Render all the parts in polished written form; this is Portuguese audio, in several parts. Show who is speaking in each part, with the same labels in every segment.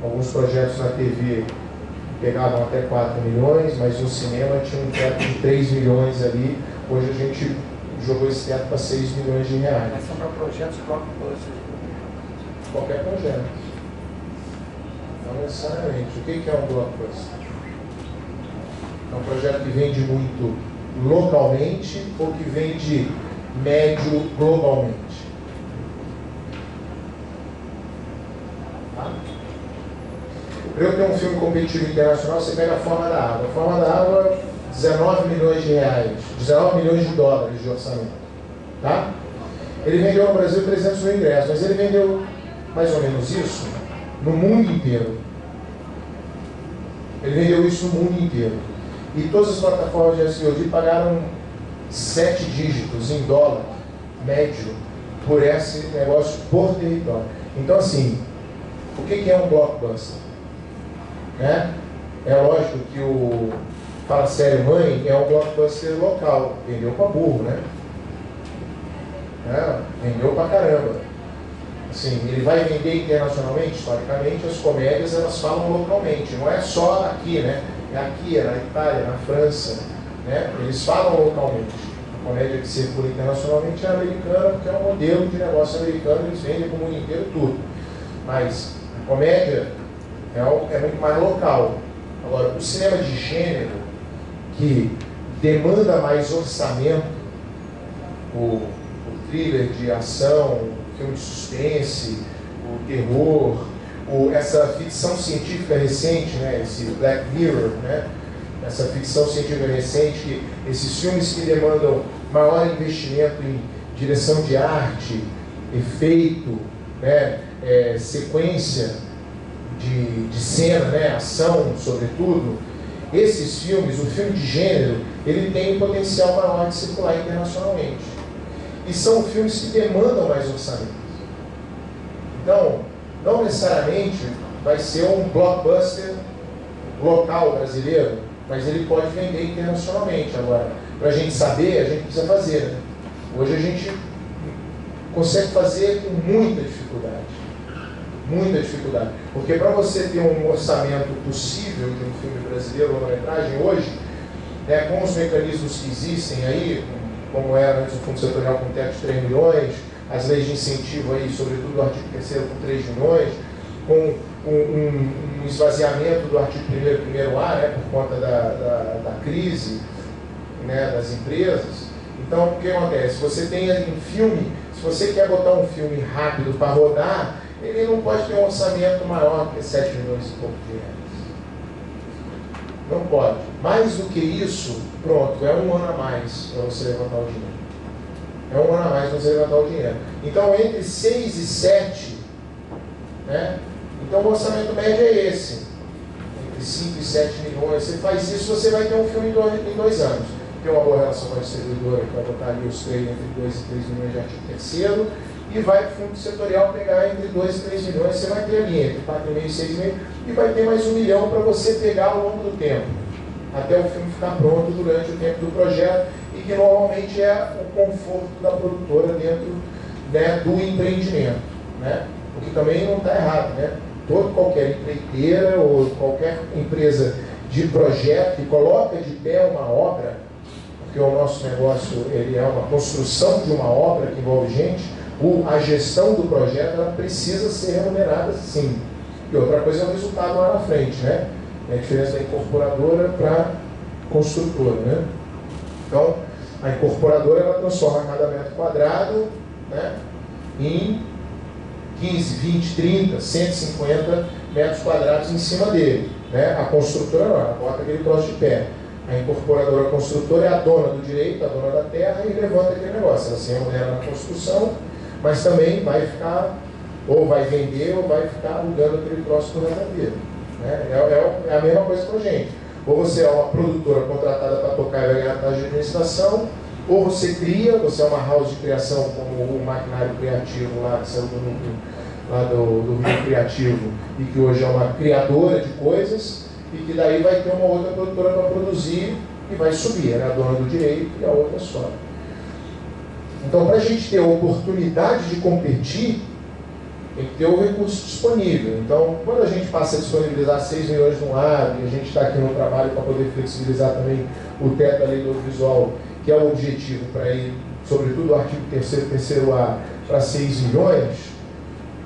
Speaker 1: Alguns projetos na TV pegavam até 4 milhões, mas no cinema tinha um teto de 3 milhões ali. Hoje a gente jogou esse teto para 6 milhões de reais.
Speaker 2: Mas são para projetos blockbusters.
Speaker 1: Qualquer projeto. Não necessariamente. O que é um blockbuster? É um projeto que vende muito localmente ou que vende médio globalmente? Tá? Para eu ter um filme competitivo internacional, você pega A Forma da Água. A Forma da Água, 19 milhões de reais, 19 milhões de dólares de orçamento. Tá? Ele vendeu no Brasil 300 mil ingressos, mas ele vendeu mais ou menos isso no mundo inteiro. Ele vendeu isso no mundo inteiro. E todas as plataformas de SVOD pagaram 7 dígitos em dólar médio por esse negócio por território. Então, assim, o que é um blockbuster? Né? É lógico que o Fala Sério Mãe é um blockbuster local, vendeu pra burro, né? Vendeu pra caramba. Assim, ele vai vender internacionalmente? Historicamente, as comédias elas falam localmente, não é só aqui, né? É aqui, é na Itália, na França, né? Eles falam localmente. A comédia que circula internacionalmente é americana, porque é um modelo de negócio americano, eles vendem para o mundo inteiro tudo. Mas a comédia é muito mais local. Agora, o cinema de gênero, que demanda mais orçamento, o thriller de ação, o filme de suspense, o terror, essa ficção científica recente, né, esse Black Mirror, né, essa ficção científica recente, esses filmes que demandam maior investimento em direção de arte, efeito, né, sequência de cena, né, ação, sobretudo, esses filmes, o filme de gênero, ele tem um potencial maior de circular internacionalmente. E são filmes que demandam mais orçamento. Então, não necessariamente vai ser um blockbuster local brasileiro, mas ele pode vender internacionalmente. Agora, para a gente saber, a gente precisa fazer. Né? Hoje a gente consegue fazer com muita dificuldade. Muita dificuldade. Porque para você ter um orçamento possível de um filme brasileiro, longa-metragem, hoje, né, com os mecanismos que existem aí, como era antes o Fundo Setorial com teto de 3 milhões, as leis de incentivo aí, sobretudo o artigo 3º com 3 milhões, com um esvaziamento do artigo 1º, né, por conta da crise, né, das empresas. Então, o que acontece? Você tem um filme, se você quer botar um filme rápido para rodar, ele não pode ter um orçamento maior que 7 milhões e pouco de reais. Não pode. Mais do que isso, pronto, é um ano a mais para você levantar o dinheiro. É um ano a mais para você levantar o dinheiro. Então, entre 6 e 7, né? Então o orçamento médio é esse. Entre 5 e 7 milhões. Você faz isso, você vai ter um filme em 2 anos. Tem uma boa relação com a distribuidora, que vai botar ali os três entre 2 e 3 milhões de artigo 3º, e vai para o fundo setorial pegar entre 2 e 3 milhões. Você vai ter ali entre 4,5 e 6,5, e vai ter mais 1 milhão para você pegar ao longo do tempo, até o filme ficar pronto durante o tempo do projeto, e que normalmente é o conforto da produtora dentro, né, do empreendimento, né? O que também não está errado, né? Qualquer empreiteira ou qualquer empresa de projeto que coloca de pé uma obra, porque o nosso negócio ele é uma construção de uma obra que envolve gente, a gestão do projeto ela precisa ser remunerada sim. E outra coisa é o resultado lá na frente, né? É a diferença da incorporadora para a construtora, né? Então, a incorporadora ela transforma cada metro quadrado, né, em 15, 20, 30, 150 metros quadrados em cima dele, né? A construtora não, ela bota aquele troço de pé. A incorporadora, a construtora é a dona do direito, a dona da terra, e levanta aquele negócio. Ela se remunera na construção, mas também vai ficar, ou vai vender, ou vai ficar alugando aquele troço por resto da vida, né? É a mesma coisa com a gente. Ou você é uma produtora contratada para tocar e vai ganhar taxa de administração, ou você cria, você é uma house de criação, como o Maquinário Criativo lá, que saiu do núcleo lá do Rio Criativo, e que hoje é uma criadora de coisas, e que daí vai ter uma outra produtora para produzir e vai subir, né? A dona do direito e a outra sobe. Então, para a gente ter a oportunidade de competir, tem que ter o recurso disponível. Então, quando a gente passa a disponibilizar 6 milhões no lado, e a gente está aqui no trabalho para poder flexibilizar também o teto da lei do audiovisual, que é o objetivo para ir, sobretudo o artigo 3º, terceiro A, para 6 milhões,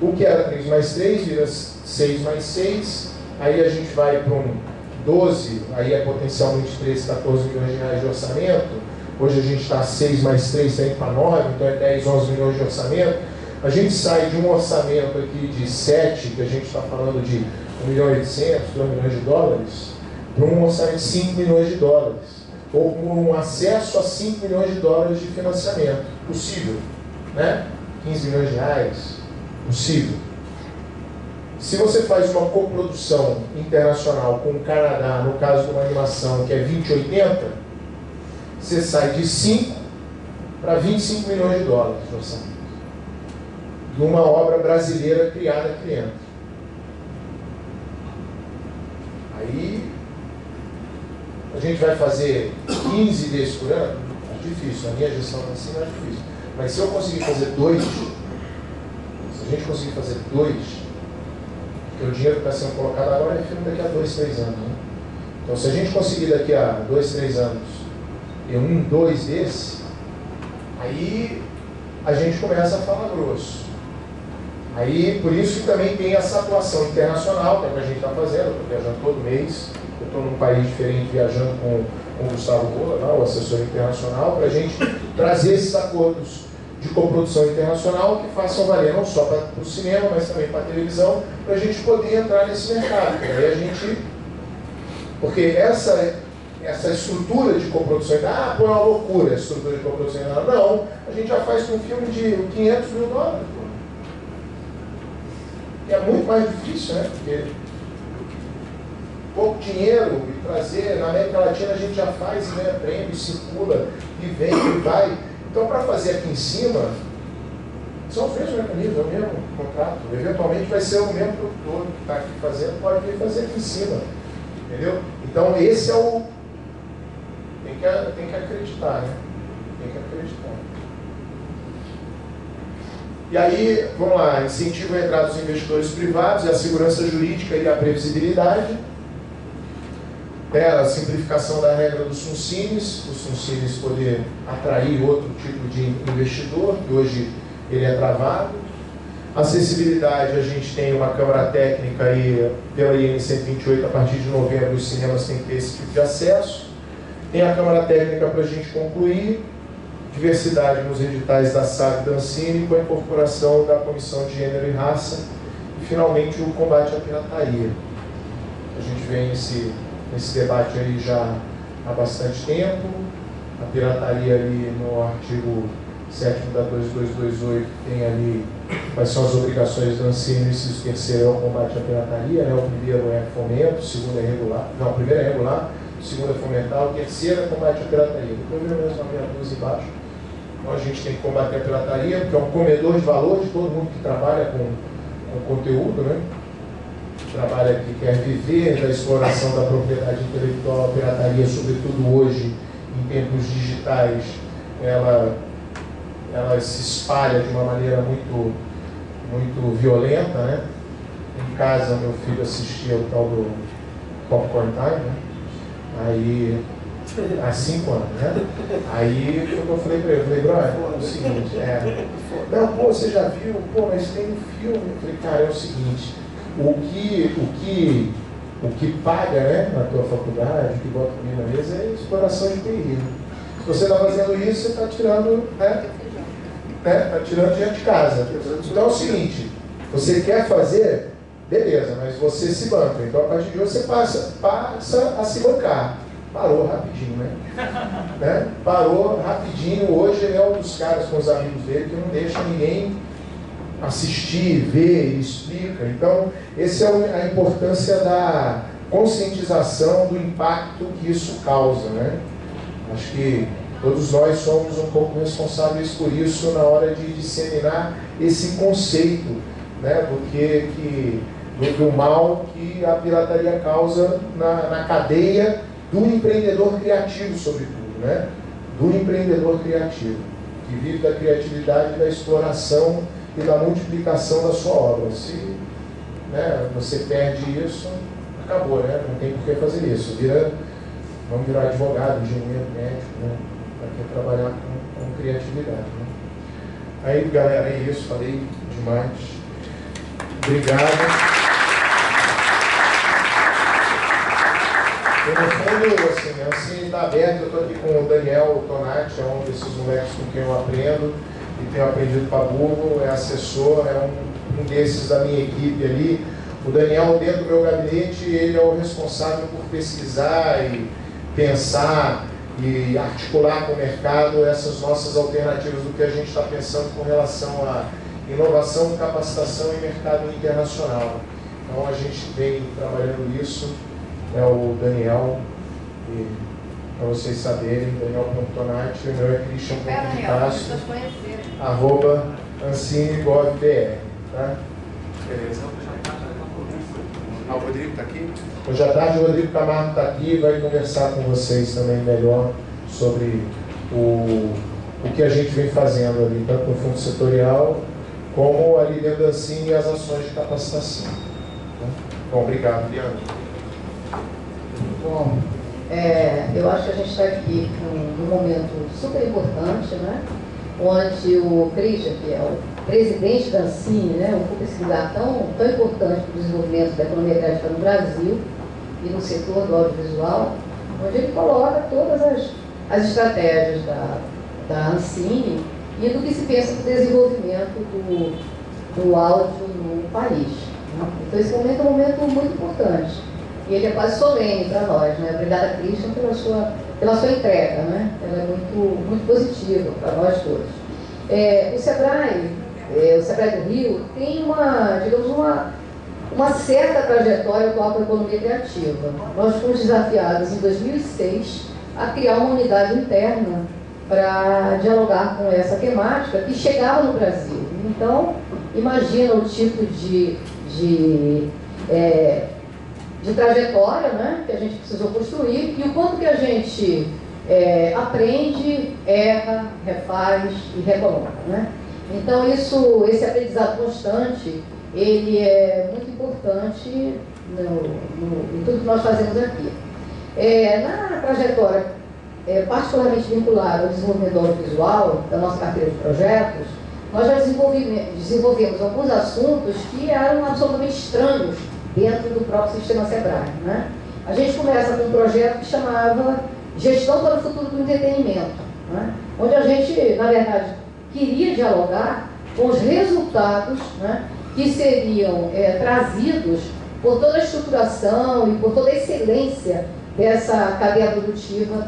Speaker 1: o que era 3 mais 3 vira 6 mais 6, aí a gente vai para um 12, aí é potencialmente 13, 14 milhões de reais de orçamento. Hoje a gente está 6 mais 3, está indo para 9, então é 10, 11 milhões de orçamento. A gente sai de um orçamento aqui de 7, que a gente está falando de 1 milhão e 800, 2 milhões de dólares, para um orçamento de 5 milhões de dólares. Ou com um acesso a 5 milhões de dólares de financiamento. Possível, né? 15 milhões de reais, possível. Se você faz uma coprodução internacional com o Canadá, no caso de uma animação que é 2080, você sai de 5 para 25 milhões de dólares de orçamento. De uma obra brasileira criada aqui dentro. Aí, a gente vai fazer 15 desses por ano? É difícil, a minha gestão assim não é difícil. Mas se eu conseguir fazer 2, se a gente conseguir fazer 2, porque o dinheiro que está sendo colocado agora é filme daqui a 2, 3 anos. Né? Então, se a gente conseguir daqui a 2, 3 anos ter 1, 2 desse, aí a gente começa a falar grosso. Aí, por isso que também tem essa atuação internacional, que é o que a gente está fazendo. Eu estou viajando todo mês, eu estou num país diferente viajando com o Gustavo Rola, o assessor internacional, para a gente trazer esses acordos de coprodução internacional que façam valer não só para o cinema, mas também para a televisão, para a gente poder entrar nesse mercado. Aí a gente... Porque essa estrutura de coprodução, pô, é uma loucura a estrutura de coprodução internacional. Não, a gente já faz com um filme de 500 mil dólares. E é muito mais difícil, né? Porque pouco dinheiro e trazer, na América Latina a gente já faz, né? Prêmio, circula, e vem, e vai. Então, para fazer aqui em cima, são os mesmos mecanismos, é o mesmo contrato. Eventualmente vai ser o mesmo produtor que está aqui fazendo, pode vir fazer aqui em cima. Entendeu? Então, esse é o... Tem que acreditar, né? Tem que acreditar. E aí, vamos lá, incentivo a entrada dos investidores privados, a segurança jurídica e a previsibilidade. A simplificação da regra dos FUNCINES, os FUNCINES poder atrair outro tipo de investidor, que hoje ele é travado. Acessibilidade, a gente tem uma câmara técnica aí, pela IN 128, a partir de novembro os cinemas têm que ter esse tipo de acesso. Tem a câmara técnica para a gente concluir. Diversidade nos editais da SAG e da Ancine, com a incorporação da Comissão de Gênero e Raça, e finalmente o combate à pirataria. A gente vem nesse debate aí já há bastante tempo. A pirataria ali no artigo 7º da 2228 tem ali quais são as obrigações do Ancine, e o terceiro é o combate à pirataria, né? O primeiro é fomento, o segundo é regular, não, o primeiro é regular, o segundo é fomentar, o terceiro é combate à pirataria. Depois vem mesmo a meia dúzia embaixo. Então a gente tem que combater a pirataria, porque é um comedor de valor de todo mundo que trabalha com conteúdo, né? Trabalha que quer viver da exploração da propriedade intelectual. A pirataria, sobretudo hoje, em tempos digitais, ela se espalha de uma maneira muito, muito violenta, né? Em casa, meu filho assistia o tal do Popcorn Time, né? Aí, há 5 anos, né? Aí eu falei para ele, brother, é o seguinte, não, pô, você já viu? Pô, mas tem um filme. Eu falei, cara, é o seguinte, o que paga, né, na tua faculdade, o que bota comigo na mesa é exploração de TI. Se você está fazendo isso, você está tirando, tá tirando dinheiro de casa. Então é o seguinte, você quer fazer, beleza, mas você se banca. Então a partir de hoje você passa a se bancar. Parou rapidinho, né? Parou rapidinho. Hoje ele é um dos caras com os amigos dele que não deixa ninguém assistir, ver, e explica. Então, essa é a importância da conscientização do impacto que isso causa, né? Acho que todos nós somos um pouco responsáveis por isso na hora de disseminar esse conceito, né, do mal que a pirataria causa na cadeia do empreendedor criativo, sobretudo, né? Do empreendedor criativo, que vive da criatividade e da exploração e da multiplicação da sua obra. Se, né, você perde isso, acabou, né? Não tem por que fazer isso. Vamos virar advogado, engenheiro, médico, né? Para que trabalhar com criatividade, né? Aí, galera, é isso. Falei demais. Obrigado. E no fundo, assim está aberto. Eu estou aqui com o Daniel Tonati, é um desses moleques com quem eu aprendo e tenho aprendido para burro, é assessor, é um desses da minha equipe ali. O Daniel, dentro do meu gabinete, ele é o responsável por pesquisar e pensar e articular com o mercado essas nossas alternativas do que a gente está pensando com relação a inovação, capacitação e mercado internacional. Então a gente vem trabalhando isso, é o Daniel, e para vocês saberem, Daniel.tonati, o meu é Christian.Picasso, @ancine.gov.br, tá? Beleza. O Rodrigo está aqui? Hoje à tarde o Rodrigo Camargo está aqui e vai conversar com vocês também melhor sobre o que a gente vem fazendo ali, tanto no fundo setorial, como ali dentro da Ancine e as ações de capacitação. Bom, obrigado, Liana.
Speaker 3: Bom, eu acho que a gente está aqui num momento super importante, né? Onde o Christian, que é o presidente da Ancine, né, ocupa esse lugar tão importante para o desenvolvimento da economia crédita no Brasil e no setor do audiovisual, onde ele coloca todas as estratégias da Ancine e do que se pensa para o desenvolvimento do áudio no país. Né? Então esse momento é um momento muito importante e ele é quase solene para nós, né? Obrigada, Christian, pela sua entrega, né? Ela é muito positiva para nós todos. O Sebrae do Rio tem uma certa trajetória atual com a economia criativa. Nós fomos desafiados em 2006 a criar uma unidade interna para dialogar com essa temática que chegava no Brasil. Então, imagina o tipo de trajetória, né, que a gente precisou construir e o quanto que a gente aprende, erra, refaz e recoloca, né? Então esse aprendizado constante, ele é muito importante em tudo que nós fazemos aqui. Na trajetória particularmente vinculada ao desenvolvimento audiovisual, da nossa carteira de projetos, nós já desenvolvemos alguns assuntos que eram absolutamente estranhos dentro do próprio sistema Sebrae, né? A gente começa com um projeto que chamava Gestão para o Futuro do Entretenimento, né? Onde a gente, na verdade, queria dialogar com os resultados, né, que seriam trazidos por toda a estruturação e por toda a excelência dessa cadeia produtiva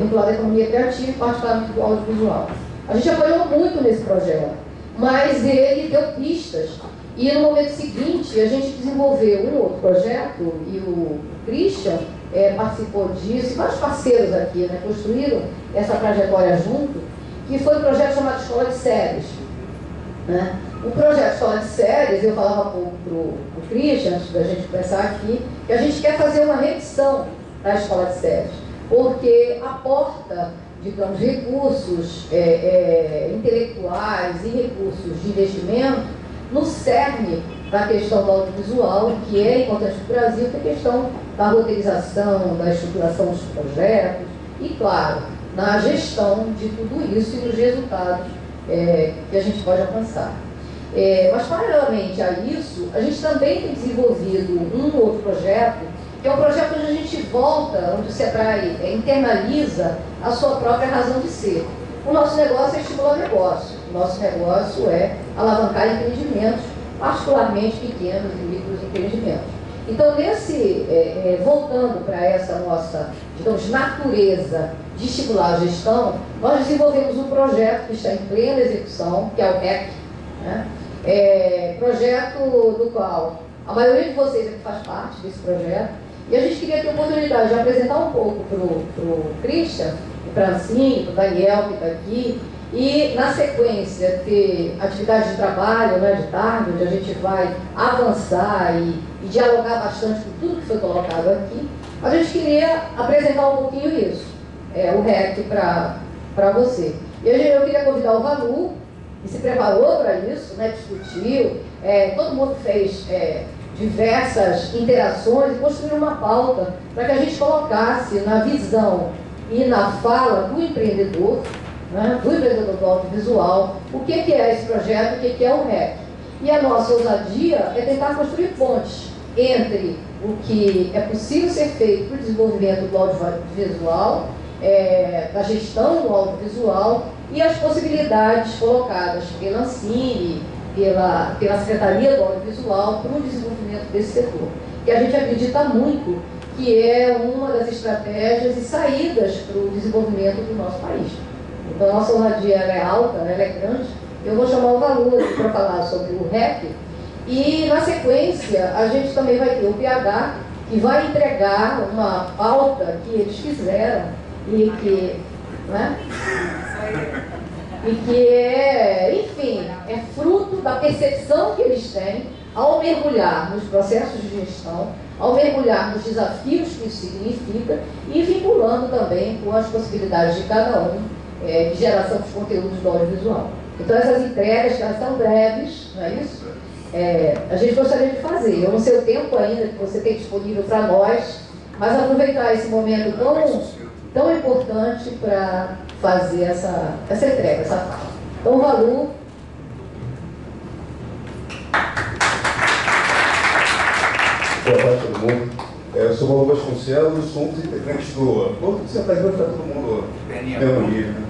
Speaker 3: vinculada à economia criativa e particularmente do audiovisual. A gente apoiou muito nesse projeto, mas ele deu pistas e no momento seguinte a gente desenvolveu um outro projeto e o Christian participou disso, e vários parceiros aqui, né, construíram essa trajetória junto, que foi um projeto chamado Escola de Séries. Né? O projeto Escola de Séries, eu falava para o Christian, antes da gente começar aqui, que a gente quer fazer uma revisão da Escola de Séries, porque aporta, digamos, recursos intelectuais e recursos de investimento no cerne da questão do audiovisual, que é importante para o Brasil, que é a questão da roteirização, da estruturação dos projetos e, claro, na gestão de tudo isso e dos resultados que a gente pode alcançar. Mas, paralelamente a isso, a gente também tem desenvolvido um outro projeto, que é um projeto onde a gente volta, onde o Sebrae internaliza a sua própria razão de ser. O nosso negócio é estimular negócio. O nosso negócio é alavancar empreendimentos, particularmente pequenos e micros empreendimentos. Então, voltando para essa nossa, digamos, natureza de estimular a gestão, nós desenvolvemos um projeto que está em plena execução, que é o REC, né? Projeto do qual a maioria de vocês aqui faz parte desse projeto, e a gente queria ter a oportunidade de apresentar um pouco para o Christian, para a Ancine, para o Daniel, que está aqui, e, na sequência, ter atividade de trabalho, né, de tarde, onde a gente vai avançar e dialogar bastante com tudo que foi colocado aqui. A gente queria apresentar um pouquinho isso, o REC para você. E eu queria convidar o Valu, e se preparou para isso, né, discutiu, todo mundo fez diversas interações e construiu uma pauta para que a gente colocasse na visão e na fala do empreendedor, né, do empreendedor do audiovisual, o que é esse projeto, o que é o REC. E a nossa ousadia é tentar construir pontes entre o que é possível ser feito para o desenvolvimento do audiovisual, da gestão do audiovisual e as possibilidades colocadas pela Ancine, pela Secretaria do Audiovisual para o desenvolvimento desse setor, que a gente acredita muito que é uma das estratégias e saídas para o desenvolvimento do nosso país. Então, a nossa ousadia é alta, ela é grande. Eu vou chamar o Valor para falar sobre o REC e, na sequência, a gente também vai ter o PH, que vai entregar uma pauta que eles fizeram e que, né? E que enfim, é fruto da percepção que eles têm ao mergulhar nos processos de gestão, ao mergulhar nos desafios que isso significa e vinculando também com as possibilidades de cada um de geração dos conteúdos do audiovisual. Então, essas entregas, que elas são breves, não é isso? A gente gostaria de fazer. Eu não sei o tempo ainda que você tem disponível para nós, mas aproveitar esse momento tão importante para fazer essa entrega, essa fala. Então, Valu.
Speaker 4: Boa tarde a todo mundo. Eu sou o Valu Vasconcelos, sou um dos integrantes do... Vamos sentar aqui, vai ficar todo mundo mesmo nível.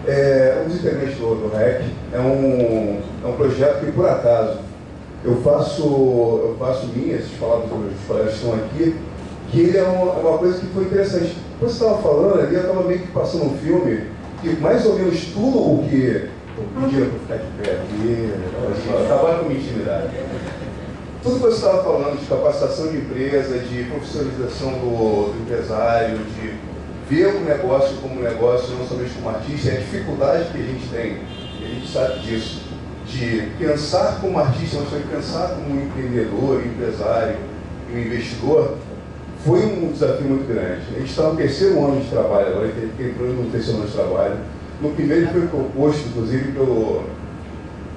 Speaker 4: Um dos integrantes do REC é um projeto que, por acaso, eu faço minhas, essas palavras que os colegas estão aqui, que ele é uma coisa que foi interessante. Quando você estava falando ali, eu estava meio que passando um filme que mais ou menos tudo o que... Eu pedi para ficar de pé aqui, trabalho com minha intimidade. Tudo que você estava falando de capacitação de empresa, de profissionalização do empresário, de ver o negócio como negócio, não somente como artista, é a dificuldade que a gente tem, e a gente sabe disso, de pensar como artista, mas também pensar como um empreendedor, empresário e um investidor, foi um desafio muito grande. A gente está no terceiro ano de trabalho, agora entrando no terceiro ano de trabalho. No primeiro foi proposto, inclusive,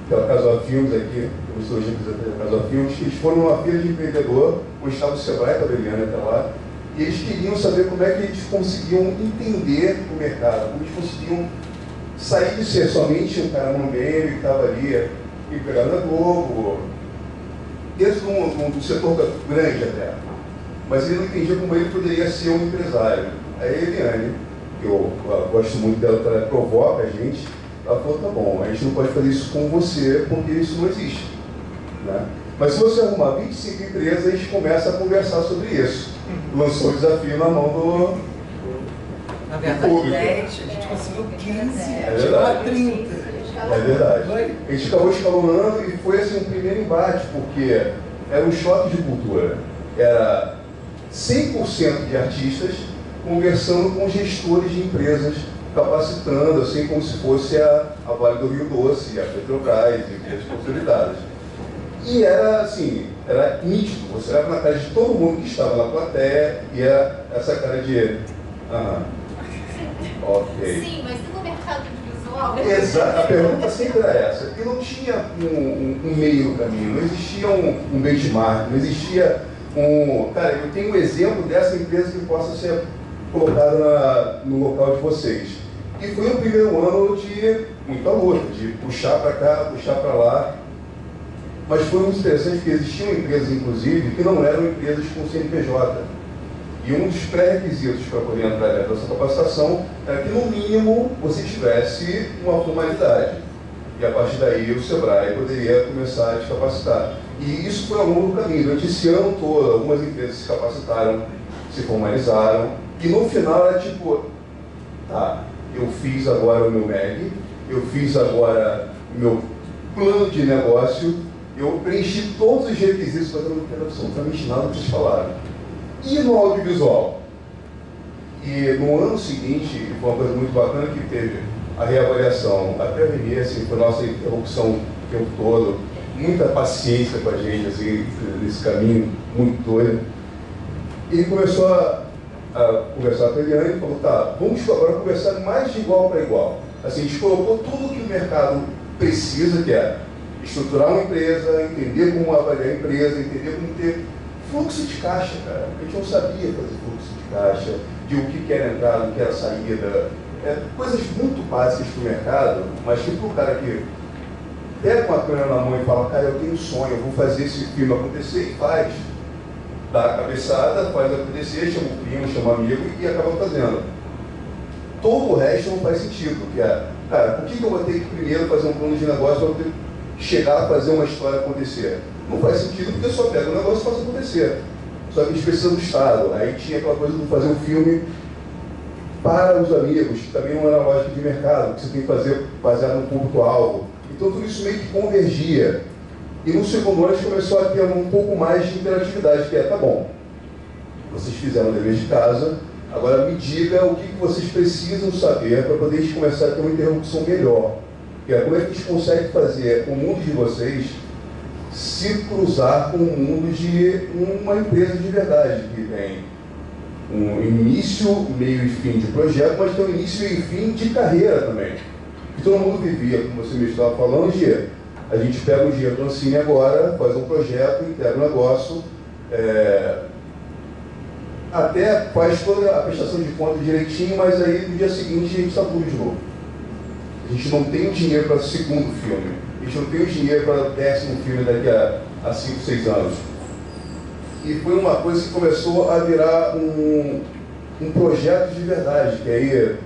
Speaker 4: pela Casual Filmes aqui, pelos dois representantes da Casual Filmes, que eles foram numa feira de empreendedor, o estado do Sebrae, estava Eliane até lá, e eles queriam saber como é que eles conseguiam entender o mercado, como eles conseguiam sair de ser somente um cara mambembe que estava ali, empregado na Globo, dentro de um setor grande até. Mas ele não entendia como ele poderia ser um empresário. Aí a Eliane, que eu gosto muito dela, ela provoca a gente, ela falou, tá bom, a gente não pode fazer isso com você, porque isso não existe. Né? Mas se você arrumar 25 empresas, a gente começa a conversar sobre isso. Lançou o desafio na mão do
Speaker 2: Na verdade,
Speaker 4: público.
Speaker 2: 10, a gente conseguiu 15,
Speaker 4: chegou a
Speaker 2: 30.
Speaker 4: É verdade. A gente acabou escalonando e foi assim um primeiro embate, porque era um choque de cultura. Era 100% de artistas conversando com gestores de empresas, capacitando, assim como se fosse a Vale do Rio Doce, a Petrobras e empresas consolidadas. E era assim, era nítido, você olhava na cara de todo mundo que estava na plateia e era essa cara de... ok.
Speaker 5: Sim, mas e no mercado visual?
Speaker 4: Exato, a pergunta sempre era essa. E não tinha um meio no caminho, não existia um benchmark, não existia um... Cara, eu tenho um exemplo dessa empresa que possa ser colocada no local de vocês. E foi um primeiro ano de muita luta, de puxar para cá, puxar para lá. Mas foi muito interessante porque existiam empresas, inclusive, que não eram empresas com CNPJ. E um dos pré-requisitos para poder entrar dentro dessa capacitação era que, no mínimo, você tivesse uma formalidade. E, a partir daí, o Sebrae poderia começar a te capacitar. E isso foi ao longo do caminho. Durante esse ano todo, algumas empresas se capacitaram, se formalizaram. E, no final, era tipo, tá, eu fiz agora o meu MEG, eu fiz agora o meu plano de negócio, eu preenchi todos os requisitos, mas eu não quero absolutamente nada que vocês falaram. E no audiovisual? E no ano seguinte, foi uma coisa muito bacana que teve a reavaliação, até a Renê, assim, foi a nossa interrupção o tempo todo, muita paciência com a gente, assim, nesse caminho muito doido. E ele começou a conversar com a Eliane e falou, tá, vamos agora conversar mais de igual para igual. Assim, a gente colocou tudo que o mercado precisa, que é estruturar uma empresa, entender como avaliar a empresa, entender como ter fluxo de caixa, cara. A gente não sabia fazer fluxo de caixa, de o que era entrada, o que era saída. Coisas muito básicas para o mercado, mas que para o cara que pega uma câmera na mão e fala, cara, eu tenho um sonho, eu vou fazer esse filme acontecer, e faz. Dá a cabeçada, faz acontecer, chama o primo, chama o amigo e acaba fazendo. Todo o resto não faz sentido, que é, cara, por que eu vou ter que primeiro fazer um plano de negócio para eu ter chegar a fazer uma história acontecer? Não faz sentido porque eu só pego o negócio e faço acontecer. Só que a gente precisa do Estado. Aí tinha aquela coisa de fazer um filme para os amigos, que também não era lógica de mercado, que você tem que fazer baseado no público-alvo. Então tudo isso meio que convergia. E no segundo ano a gente começou a ter um pouco mais de interatividade, que é, tá bom, vocês fizeram o dever de casa, agora me diga o que vocês precisam saber para poder a gente começar a ter uma interrupção melhor. Que é, como é que a gente consegue fazer o mundo de vocês se cruzar com o mundo de uma empresa de verdade, que tem um início, meio e fim de projeto, mas tem um início, meio e fim de carreira também. E todo mundo vivia, como você me estava falando, de a gente pega o dinheiro do Ancine agora, faz um projeto, entrega um negócio, até faz toda a prestação de conta direitinho, mas aí no dia seguinte a gente está tudo de novo. A gente não tem o dinheiro para o segundo filme, a gente não tem o dinheiro para o 10º filme daqui a 5, 6 anos. E foi uma coisa que começou a virar um projeto de verdade, que aí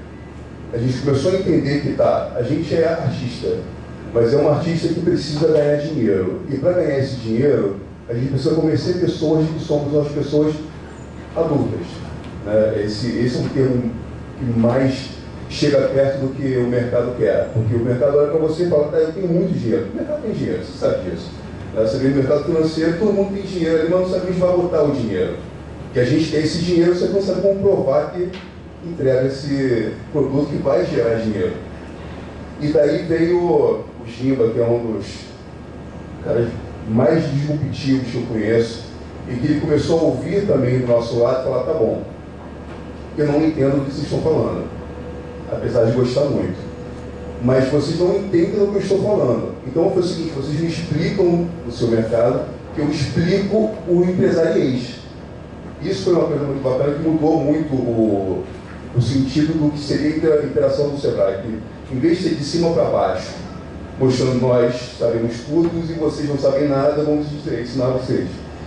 Speaker 4: a gente começou a entender que a gente é artista, mas é um artista que precisa ganhar dinheiro. E para ganhar esse dinheiro, a gente precisa convencer pessoas de que somos as pessoas adultas. Né? Esse é um termo que mais chega perto do que o mercado quer. Porque o mercado olha para você e fala, eu tenho muito dinheiro. O mercado tem dinheiro, você sabe disso. Você vê no mercado financeiro, todo mundo tem dinheiro ali, mas não sabe onde vai botar o dinheiro. E a gente quer esse dinheiro, você consegue comprovar que entrega esse produto que vai gerar dinheiro. E daí veio o Gimba, que é um dos caras mais disruptivos que eu conheço, e que ele começou a ouvir também do nosso lado e falar, tá bom, eu não entendo o que vocês estão falando, apesar de gostar muito, mas vocês não entendem o que eu estou falando. Então foi o seguinte, vocês me explicam o seu mercado, que eu explico o empresariês. Isso foi uma coisa muito bacana que mudou muito o sentido do que seria a interação do Sebrae, que em vez de ser de cima para baixo, mostrando nós sabemos tudo e vocês não sabem nada, vamos ensinar vocês.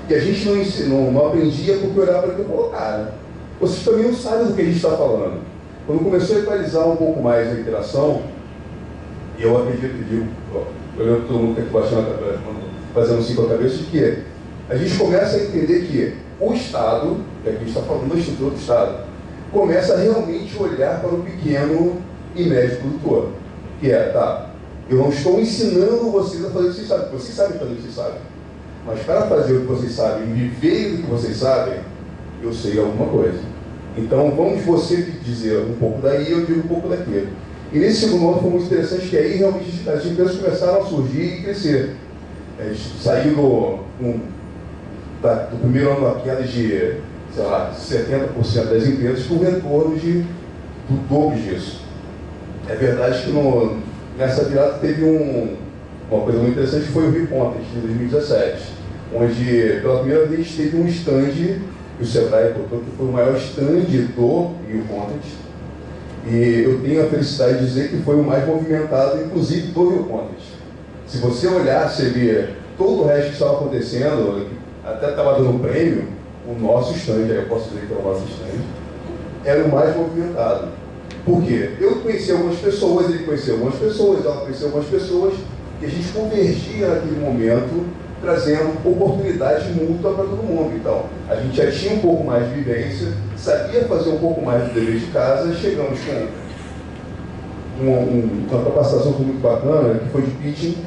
Speaker 4: E a gente não aprendia porque olhava para aquilo e falou, cara, vocês também não sabem do que a gente está falando. Quando começou a equalizar um pouco mais a interação, e eu acredito, olhando todo mundo que está baixando a cabeça, fazendo assim com a cabeça, de que a gente começa a entender que o Estado, que aqui a gente está falando da estrutura do Estado, começa a realmente olhar para o pequeno e médio produtor. Que eu não estou ensinando vocês a fazer o que vocês sabem fazer o que vocês sabem. Mas para fazer o que vocês sabem, viver do que vocês sabem, eu sei alguma coisa. Então vamos você dizer um pouco daí, eu digo um pouco daquilo. E nesse segundo ano foi muito interessante, que aí realmente as empresas começaram a surgir e crescer. A gente saiu do primeiro ano a queda de, sei lá, 70% das empresas com retorno do dobro disso. É verdade que nessa virada teve uma coisa muito interessante, que foi o Rio Content, em 2017, onde pela primeira vez teve um stand, que o Sebrae botou, que foi o maior stand do Rio Content. E eu tenho a felicidade de dizer que foi o mais movimentado, inclusive do Rio Content. Se você olhar, você vê todo o resto que estava acontecendo, até estava dando prêmio, o nosso stand, eu posso dizer que é o nosso stand, era o mais movimentado. Por quê? Eu conheci algumas pessoas, ele conheceu algumas pessoas, ela conheceu algumas pessoas, e a gente convergia naquele momento, trazendo oportunidade mútua para todo mundo. Então, a gente já tinha um pouco mais de vivência, sabia fazer um pouco mais do dever de casa, chegamos com uma capacitação muito bacana, que foi de pitching,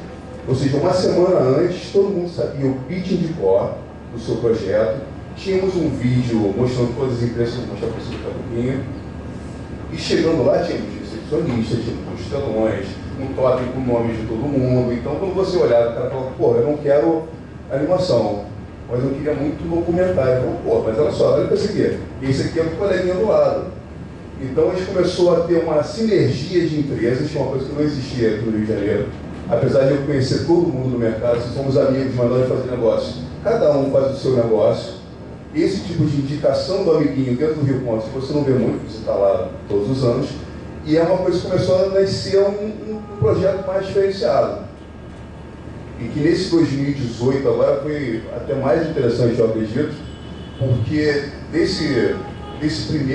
Speaker 4: ou seja, uma semana antes, todo mundo sabia o pitching de cor do seu projeto, tínhamos um vídeo mostrando todas as empresas, vou mostrar para você daqui a pouquinho, e chegando lá tínhamos recepcionistas, tínhamos telões, um totem com nomes de todo mundo. Então, quando você olhava, o cara falava, eu não quero animação, mas eu queria muito documentário. Eu falava, mas olha só, olha para esse aqui. E esse aqui é o coleguinha do lado. Então, a gente começou a ter uma sinergia de empresas, que é uma coisa que não existia aqui no Rio de Janeiro. apesar de eu conhecer todo mundo no mercado, se somos amigos, mas nós fazemos negócio. Cada um faz o seu negócio. Esse tipo de indicação do amiguinho dentro do Rio Ponte, você não vê muito, você está lá todos os anos, e é uma coisa que começou a nascer um projeto mais diferenciado. E que nesse 2018 agora foi até mais interessante, eu acredito, porque desse primeiro